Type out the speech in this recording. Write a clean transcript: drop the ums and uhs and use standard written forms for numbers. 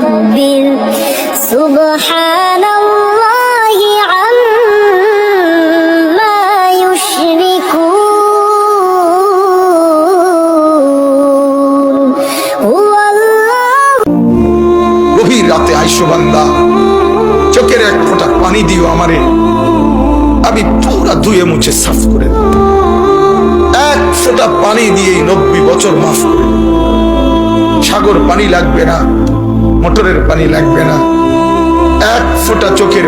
فكبر سبحان الله عما يشركون هو الله গভীর রাতে আইসো বান্দা, চোখের এক ফোঁটা পানি দিও আমারে, আমি পুরা ধুয়ে মুছে সাফ করে দেব। এক ফোঁটা পানি দিয়ে 90 বছর মাফ করে দেব। সাগর পানি লাগবে না, মোটরের পানি লাগবে না, এক ফোঁটা চোখের